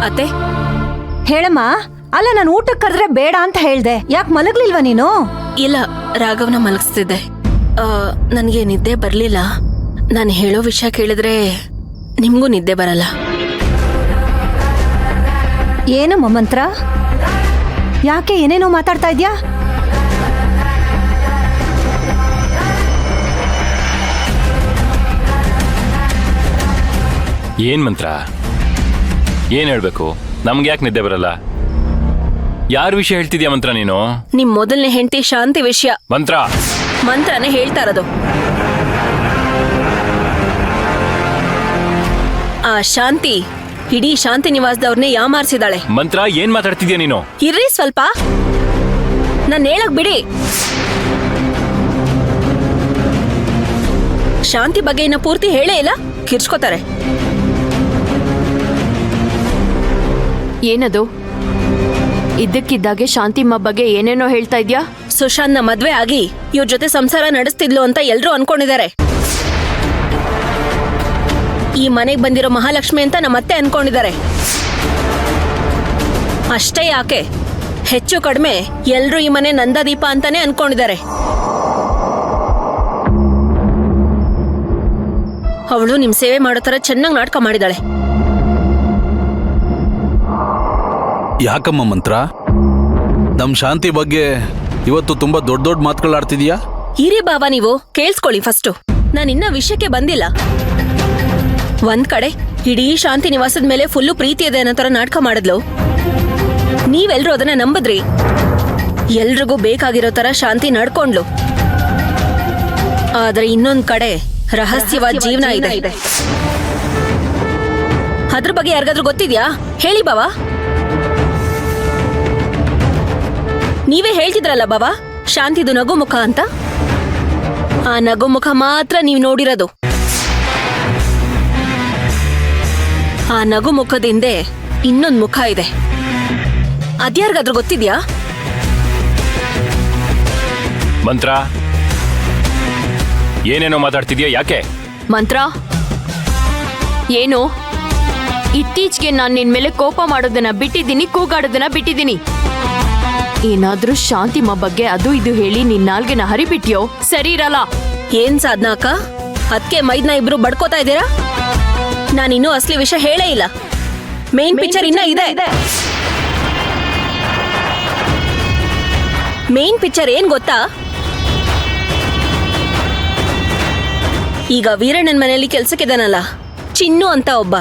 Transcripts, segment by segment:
ಅತ್ತೆ ಹೇಳಮ್ಮ. ಅಲ್ಲ, ನಾನು ಊಟಕ್ಕೆ ಕರೆದ್ರೆ ಬೇಡ ಅಂತ ಹೇಳ್ದೆ, ಯಾಕೆ ಮಲಗ್ಲಿಲ್ವಾ ನೀನು? ಇಲ್ಲ, ರಾಘವ್ನ ಮಲಗಿಸ್ತಿದ್ದೆ. ನನಗೆ ನಿದ್ದೆ ಬರಲಿಲ್ಲ. ನಾನು ಹೇಳೋ ವಿಷಯ ಕೇಳಿದ್ರೆ ನಿಮಗೂ ನಿದ್ದೆ ಬರಲ್ಲ. ಏನಮ್ಮ ಮಂತ್ರ? ಯಾಕೆ ಏನೇನೋ ಮಾತಾಡ್ತಾ ಇದ್ಯಾ? ಏನ್ ಮಂತ್ರ? ಏನ್ ಹೇಳ್ಬೇಕು? ನಮ್ಗೆ ಯಾಕೆ ನಿದ್ದೆ ಬರಲ್ಲ? ಯಾರ ವಿಷಯ ಹೇಳ್ತಿದ್ಯಾ ಮಂತ್ರ ನೀನು? ನಿಮ್ ಮೊದಲನೇ ಹೆಂಡತಿ ಶಾಂತಿ ವಿಷಯ. ಮಂತ್ರನೇ ಹೇಳ್ತಾ ಇರೋದು. ಆ ಶಾಂತಿ ಇಡೀ ಶಾಂತಿ ನಿವಾಸದವ್ರನ್ನೇ ಯಾಮಾರಿಸಿದಾಳೆ. ಮಂತ್ರ, ಏನ್ ಮಾತಾಡ್ತಿದ್ಯಾ ನೀನು? ಇರ್ರಿ ಸ್ವಲ್ಪ, ನಾನು ಹೇಳಕ್ ಬಿಡಿ. ಶಾಂತಿ ಬಗ್ಗೆ ಇನ್ನ ಪೂರ್ತಿ ಹೇಳೇ ಇಲ್ಲ, ಕಿರ್ಚ್ಕೋತಾರೆ. ಏನದು? ಇದ್ದಕ್ಕಿದ್ದಾಗೆ ಶಾಂತಿಮ್ಮ ಬಗ್ಗೆ ಏನೇನೋ ಹೇಳ್ತಾ ಇದ್ಯಾ? ಸುಶಾಂತ್ನ ಮದ್ವೆ ಆಗಿ ಇವ್ರ ಜೊತೆ ಸಂಸಾರ ನಡೆಸ್ತಿದ್ಲು ಅಂತ ಎಲ್ರೂ ಅನ್ಕೊಂಡಿದ್ದಾರೆ. ಈ ಮನೆಗೆ ಬಂದಿರೋ ಮಹಾಲಕ್ಷ್ಮಿ ಅಂತ ನಮ್ಮತ್ತೆ ಅನ್ಕೊಂಡಿದ್ದಾರೆ. ಅಷ್ಟೇ ಯಾಕೆ, ಹೆಚ್ಚು ಕಡಿಮೆ ಎಲ್ರೂ ಈ ಮನೆ ನಂದದೀಪ ಅಂತಾನೆ ಅನ್ಕೊಂಡಿದ್ದಾರೆ. ಅವಳು ನಿಮ್ ಸೇವೆ ಮಾಡೋ ತರ ಚೆನ್ನಾಗಿ ನಾಟಕ ಮಾಡಿದಾಳೆ. ಯಾಕಮ್ಮ ಮಂತ್ರ, ನಮ್ ಶಾಂತಿ ಬಗ್ಗೆ ಇವತ್ತು ತುಂಬಾ ದೊಡ್ಡ ದೊಡ್ಡ ಮಾತುಗಳಾಡ್ತಿದ್ಯಾ? ಹಿರಿ ಬಾಬಾ, ನೀವು ಕೇಳಿಸ್ಕೊಳ್ಳಿ ಫಸ್ಟು. ನಾನಿನ್ನ ವಿಷಯಕ್ಕೆ ಬಂದಿಲ್ಲ. ಒಂದ್ ಕಡೆ ಇಡೀ ಶಾಂತಿ ನಿವಾಸದ ಮೇಲೆ ಫುಲ್ಲು ಪ್ರೀತಿ ಇದೆ ಅನ್ನೋ ತರ ನಾಟಕ ಮಾಡಿದ್ಲು. ನೀವೆಲ್ರೂ ಅದನ್ನ ನಂಬದ್ರಿ. ಎಲ್ರಿಗೂ ಬೇಕಾಗಿರೋ ತರ ಶಾಂತಿ ನಡ್ಕೊಂಡ್ಲು. ಆದ್ರೆ ಇನ್ನೊಂದ್ ಕಡೆ ರಹಸ್ಯವಾದ ಜೀವನ ಇದೆ. ಅದ್ರ ಬಗ್ಗೆ ಯಾರಿಗಾದ್ರೂ ಗೊತ್ತಿದ್ಯಾ? ಹೇಳಿ ಬಾವಾ. ನೀವೇ ಹೇಳ್ತಿದ್ರಲ್ಲ ಬಾಬಾ, ಶಾಂತಿದು ನಗು ಮುಖ ಅಂತ. ಆ ನಗು ಮುಖ ಮಾತ್ರ ನೀವು ನೋಡಿರೋದು. ಆ ನಗು ಮುಖದಿಂದೆ ಇನ್ನೊಂದು ಮುಖ ಇದೆ. ಅದ್ಯಾರಿಗಾದ್ರೂ ಗೊತ್ತಿದ್ಯಾ? ಮಂತ್ರ, ಏನೇನೋ ಮಾತಾಡ್ತಿದ್ಯಾ? ಯಾಕೆ? ಮಂತ್ರ, ಏನು? ಇತ್ತೀಚೆಗೆ ನಾನು ನಿನ್ ಮೇಲೆ ಕೋಪ ಮಾಡೋದನ್ನ ಬಿಟ್ಟಿದ್ದೀನಿ, ಕೂಗಾಡೋದನ್ನ ಬಿಟ್ಟಿದ್ದೀನಿ. ಏನಾದ್ರೂ ಶಾಂತಿಮ್ಮ ಬಗ್ಗೆ ಅದು ಇದು ಹೇಳಿ ನಿನ್ ನಾಲ್ಗೆನ ಹರಿಬಿಟ್ಯೋ ಸರಿ ಇರಲ್ಲ. ಏನ್ ಸಾಧನಾಕ, ಅದಕ್ಕೆ ಮೈದ್ನ ಇಬ್ರು ಬಡ್ಕೋತಾ ಇದ್ದೀರಾ? ನಾನಿನ್ನೂ ಅಸಲಿ ವಿಷಯ ಹೇಳೇ ಇಲ್ಲ. ಮೇನ್ ಪಿಕ್ಚರ್ ಇನ್ನ ಇದೆ. ಮೇನ್ ಪಿಕ್ಚರ್ ಏನ್ ಗೊತ್ತಾ? ಈಗ ವೀರಣ್ಣನ ಮನೆಯಲ್ಲಿ ಕೆಲ್ಸಕ್ಕಿದಾನಲ್ಲ ಚಿನ್ನು ಅಂತ ಒಬ್ಬ,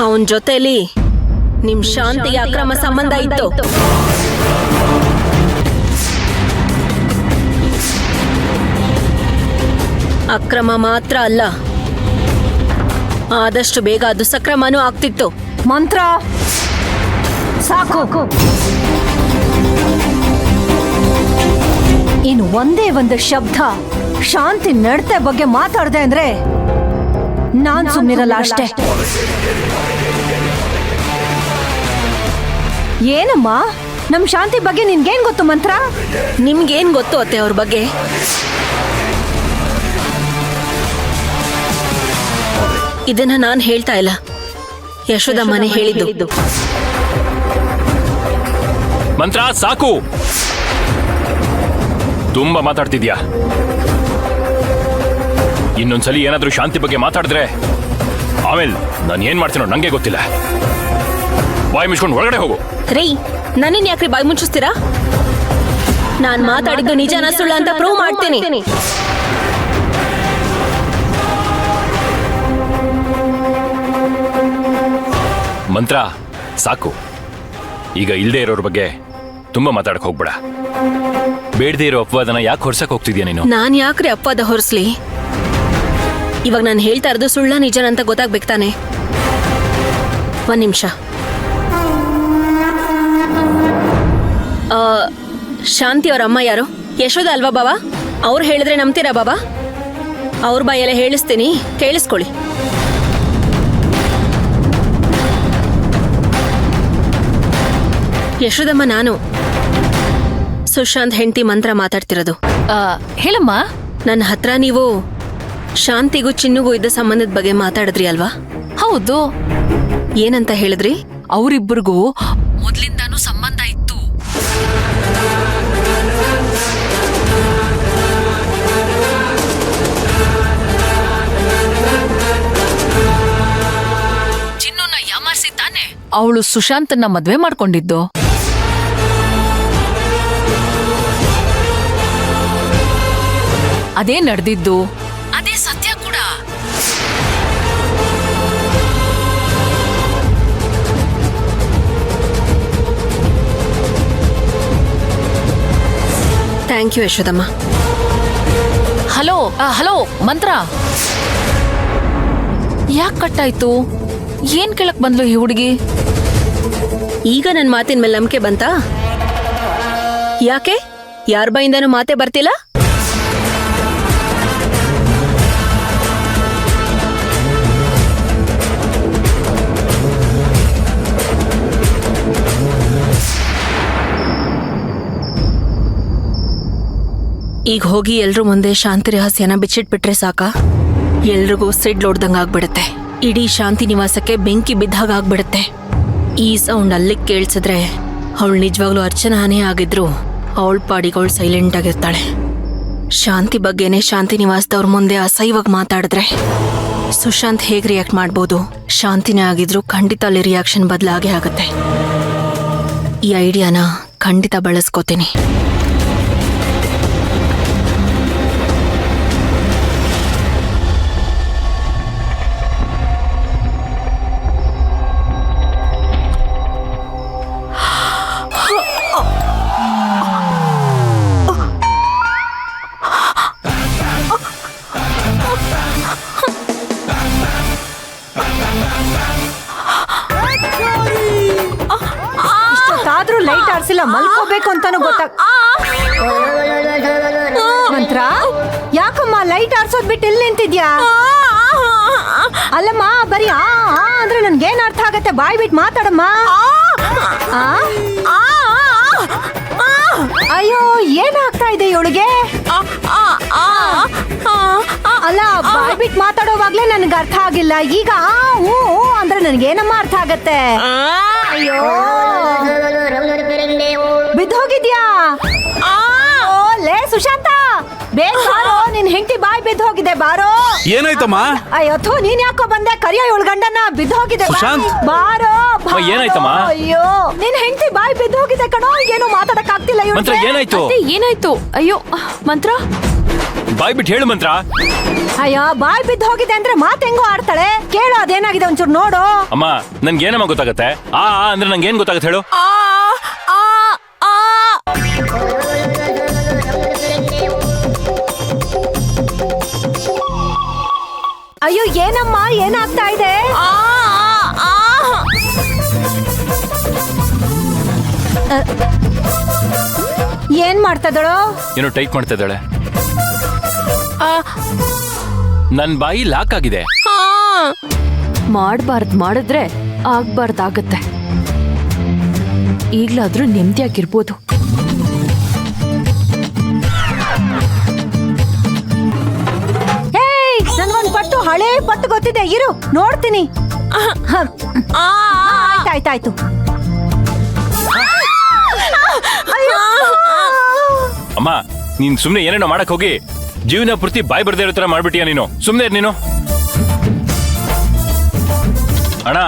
ಅವನ್ ಜೊತೆಲಿ ನಿಮ್ ಶಾಂತಿಗೆ ಅಕ್ರಮ ಸಂಬಂಧ ಇತ್ತು. ಅಕ್ರಮ ಮಾತ್ರ ಅಲ್ಲ, ಆದಷ್ಟು ಬೇಗ ಅದು ಸಕ್ರಮನೂ ಆಗ್ತಿತ್ತು. ಮಂತ್ರ ಸಾಕು. ಇನ್ನು ಒಂದೇ ಒಂದು ಶಬ್ದ ಶಾಂತಿ ನಡತೆ ಬಗ್ಗೆ ಮಾತಾಡ್ದೆ ಅಂದ್ರೆ ನಾನ್ ಸುಮ್ಮನಿರಲ್ಲ ಅಷ್ಟೇ. ಏನಮ್ಮ, ನಮ್ ಶಾಂತಿ ಬಗ್ಗೆ ನಿನ್ಗೇನ್ ಗೊತ್ತು ಮಂತ್ರ? ನಿಮ್ಗೇನ್ ಗೊತ್ತು ಅತ್ತೆ ಅವ್ರ ಬಗ್ಗೆ? ಇದನ್ನ ನಾನ್ ಹೇಳ್ತಾ ಇಲ್ಲ, ಯಶೋದಮ್ಮನೇ ಹೇಳಿದ್ದು. ಮಂತ್ರ, ಸಾಕು. ತುಂಬಾ ಮಾತಾಡ್ತಿದ್ಯಾ. ಇನ್ನೊಂದ್ಸಲಿ ಏನಾದ್ರೂ ಶಾಂತಿ ಬಗ್ಗೆ ಮಾತಾಡಿದ್ರೆ ಆಮೇಲೆ ನಾನು ಏನ್ ಮಾಡ್ತೀನೋ ನಂಗೆ ಗೊತ್ತಿಲ್ಲ. ಬಾಯಿ ಮುಚ್ಕೊಂಡು ಒಳಗಡೆ ಹೋಗು. ರೀ, ನನ್ನನ್ ಯಾಕ್ರಿ ಬಾಯಿ ಮುಚ್ಚಿಸ್ತೀರಾ? ನಾನ್ ಮಾತಾಡಿದ್ದು ನಿಜನ ಸುಳ್ಳ ಅಂತ ಪ್ರೂವ್ ಮಾಡ್ತೀನಿ. ಮಂತ್ರ, ಸಾಕು. ಈಗ ಇಲ್ದೇ ಇರೋರ ಬಗ್ಗೆ ತುಂಬಾ ಮಾತಾಡಕ್ ಹೋಗ್ಬೇಡ. ಬೇಡದೇ ಇರೋ ಅಪವಾದನ ಯಾಕೆ ಹೊರ್ಸಕ್ ಹೋಗ್ತಿದ್ಯಾ ನೀನು? ನಾನ್ ಯಾಕ್ರಿ ಅಪವಾದ ಹೊರಿಸ್ಲಿ? ಇವಾಗ ನಾನು ಹೇಳ್ತಾ ಇರೋದು ಸುಳ್ಳ ನಿಜನ ಅಂತ ಗೊತ್ತಾಗ್ಬೇಕು ತಾನೆ. ಒಂದ್ ನಿಮಿಷ. ಶಾಂತಿ ಅವ್ರ ಅಮ್ಮ ಯಾರು? ಯಶೋದ ಅಲ್ವಾ ಬಾಬಾ? ಅವ್ರು ಹೇಳಿದ್ರೆ ನಂಬ್ತೀರಾ ಬಾಬಾ? ಅವ್ರ ಬಾಯಲ್ಲೇ ಹೇಳಿಸ್ತೀನಿ, ಕೇಳಿಸ್ಕೊಳ್ಳಿ. ಯಶೋದಮ್ಮ, ನಾನು ಸುಶಾಂತ್ ಹೆಂಡತಿ ಮಂತ್ರ ಮಾತಾಡ್ತಿರೋದು. ಹೇಳಮ್ಮ. ನನ್ನ ಹತ್ರ ನೀವು ಶಾಂತಿಗೂ ಚಿನ್ನುಗೂ ಇದ್ದ ಸಂಬಂಧದ ಬಗ್ಗೆ ಮಾತಾಡಿದ್ರಿ ಅಲ್ವಾ? ಹೌದು, ಏನಂತ ಹೇಳಿದ್ರಿ? ಅವರಿಬ್ಬರಿಗೂ ಮೊದ್ಲಿಂದಾನು ಸಂಬಂಧ ಇತ್ತು. ಚಿನ್ನುನ ಯಾಮಾರಿಸಿ ತಾನೆ ಅವಳು ಸುಶಾಂತನ್ನ ಮದ್ವೆ ಮಾಡ್ಕೊಂಡಿದ್ದು. ಅದೇ ನಡೆದಿದ್ದು, ಅದೇ ಸತ್ಯ ಕೂಡ. Thank you Yashodamma. Hello hello ಮಂತ್ರ, ಯಾಕೆ ಕಟ್ಟಾಯ್ತು? ಏನ್ ಕೇಳಕ್ ಬಂದ್ಲು ಈ ಹುಡುಗಿ? ಈಗ ನನ್ನ ಮಾತಿನ ಮೇಲೆ ನಂಬಿಕೆ ಬಂತಾ? ಯಾಕೆ ಯಾರ ಬಾಯಿಂದನೂ ಮಾತೇ ಬರ್ತಿಲ್ಲ? ಈಗ ಹೋಗಿ ಎಲ್ರೂ ಮುಂದೆ ಶಾಂತಿ ರಹಸ್ಯನ ಬಿಚ್ಚಿಟ್ಬಿಟ್ರೆ ಸಾಕ? ಎಲ್ರಿಗೂ ಸಿಡ್ಲೊಡ್ದಂಗ್ ಆಗ್ಬಿಡುತ್ತೆ. ಇಡೀ ಶಾಂತಿ ನಿವಾಸಕ್ಕೆ ಬೆಂಕಿ ಬಿದ್ದಾಗ ಆಗ್ಬಿಡುತ್ತೆ. ಈ ಸೌಂಡ್ ಅಲ್ಲಿಗೆ ಕೇಳಿಸಿದ್ರೆ ಅವಳು ನಿಜವಾಗ್ಲೂ ಅರ್ಚನಾನೇ ಆಗಿದ್ರು ಅವಳ ಪಾಡಿಗೆ ಅವಳು ಸೈಲೆಂಟ್ ಆಗಿರ್ತಾಳೆ. ಶಾಂತಿ ಬಗ್ಗೆನೇ ಶಾಂತಿ ನಿವಾಸದವ್ರ ಮುಂದೆ ಅಸಹ್ಯವಾಗಿ ಮಾತಾಡಿದ್ರೆ ಸುಶಾಂತ್ ಹೇಗೆ ರಿಯಾಕ್ಟ್ ಮಾಡ್ಬೋದು? ಶಾಂತಿನೇ ಆಗಿದ್ರು ಖಂಡಿತ ಅಲ್ಲಿ ರಿಯಾಕ್ಷನ್ ಬದಲಾಗೇ ಆಗುತ್ತೆ. ಈ ಐಡಿಯಾನ ಖಂಡಿತ ಬಳಸ್ಕೋತೀನಿ. ಇಷ್ಟೊತ್ತಾದ್ರೂ ಲೈಟ್ ಆರ್ಸಿಲ್ಲ, ಮಲ್ಕೋಬೇಕು ಅಂತಾನು ಗೊತ್ತಾಗ. ಮಂತ್ರ, ಯಾಕಮ್ಮ ಲೈಟ್ ಆರ್ಸೋದ್ ಬಿಟ್ಟು ಎಲ್ಲಿ ನಿಂತಿದ್ಯಾ? ಅಲ್ಲಮ್ಮ, ಬರೀ ಆ ಆ ಅಂದ್ರೆ ನನ್ಗೇನ್ ಅರ್ಥ ಆಗತ್ತೆ? ಬಾಯ್ ಬಿಟ್ಟು ಮಾತಾಡಮ್ಮ. ಆ? ಅಯ್ಯೋ, ಏನಾಗ್ತಾ ಇದೆ ಇವಳಿಗೆ? ಅಲ್ಲ, ಬಾಯ್ ಬಿಟ್ಟು ಮಾತಾಡೋವಾಗ್ಲೇ ನನ್ಗೆ ಅರ್ಥ ಆಗಿಲ್ಲ. ಈಗ ಆ ಹೂ ಅಂದ್ರೆ ನನ್ಗೇನಮ್ಮ ಅರ್ಥ ಆಗತ್ತೆ? ಅಯ್ಯೋ, ಬಿದ್ದೋಗಿದ್ಯಾ? ಓ, ಲೇ ಸುಶಾಂತ, ಬೇಗ ಬಾರೋ, ನಿನ್ ಹೆಂಡತಿ ಬಾಯ್ ಬಿದ್ದೋಗಿದೆ, ಬಾರೋ. ಏನಾಯ್ತಮ್ಮ? ಅಯ್ಯೋ ಥು, ನೀನ್ ಯಾಕೋ ಬಂದೆ? ಕರಿಯೋ ಇವಳ ಗಂಡನ, ಬಿದ್ದೋಗಿದೆ, ಸುಶಾಂತ್. ಬಾರೋ. ಏನಾಯ್ತಮ್ಮ? ಅಯ್ಯೋ, ನಿನ್ ಹೆಂಡತಿ ಬಾಯ್ ಬಿದ್ದೋಗಿದೆ ಕಣೋ, ಏನು ಮಾತಾಡಕ್ ಆಗ್ತಿಲ್ಲ ಮಂತ್ರ, ಏನಾಯ್ತು? ಅತ್ತೆ, ಏನಾಯ್ತು? ಅಯ್ಯೋ ಮಂತ್ರ, ಬಾಯ್ ಬಿಟ್ಟು ಹೇಳು ಮಂತ್ರ. ಅಯ್ಯೋ, ಬಾಯ್ ಬಿದ್ದು ಹೋಗಿದೆ ಅಂದ್ರೆ ಮಾತ್ ಹೆಂಗೋ ಆಡ್ತಾಳೆ. ಕೇಳು, ಅದೇನಾಗಿದೆ ಒಂಚೂರು ನೋಡು. ಅಮ್ಮ, ನನ್ಗೇನಮ್ಮ ಗೊತ್ತಾಗತ್ತೆ? ಆ ಅಂದ್ರೆ ನಂಗೇನ್ ಗೊತ್ತಾಗತ್ತೆ ಹೇಳು? ಅಯ್ಯೋ, ಏನಮ್ಮ, ಏನಾಗ್ತಾ ಇದೆ? ಏನ್ ಮಾಡ್ತಾ ಇದ್ದಾಳೋ? ಏನೋ ಟೈಪ್ ಮಾಡ್ತಾ ಇದ್ದಾಳೆ. ನನ್ ಬಾಯಿ ಲಾಕ್ ಆಗಿದೆ. ಮಾಡ್ಬಾರ್ದು ಮಾಡಿದ್ರೆ ಆಗ್ಬಾರ್ದಾಗತ್ತೆ. ಈಗ್ಲಾದ್ರೂ ನೆಮ್ಮದಿಯಾಗಿರ್ಬೋದು. ಹೇಯ್, ನನ್ಗೊಂದ್ ಪಟ್ಟು, ಹಳೇ ಪಟ್ಟು ಗೊತ್ತಿದೆ, ಇರು ನೋಡ್ತೀನಿ. ಆಯ್ತಾಯ್ತಾಯ್ತು. ಅಮ್ಮ, ನೀನ್ ಸುಮ್ನೆ ಏನೇನೋ ಮಾಡಕ್ ಹೋಗಿ ಜೀವನ ಪೂರ್ತಿ ಬಾಯಿ ಬರ್ದೇ ಇರೋ ತರ ಮಾಡ್ಬಿಟ್ಟಿಯಾ ನೀನು. ಸುಮ್ನೆ ನೀನು. ಅಣ್ಣ,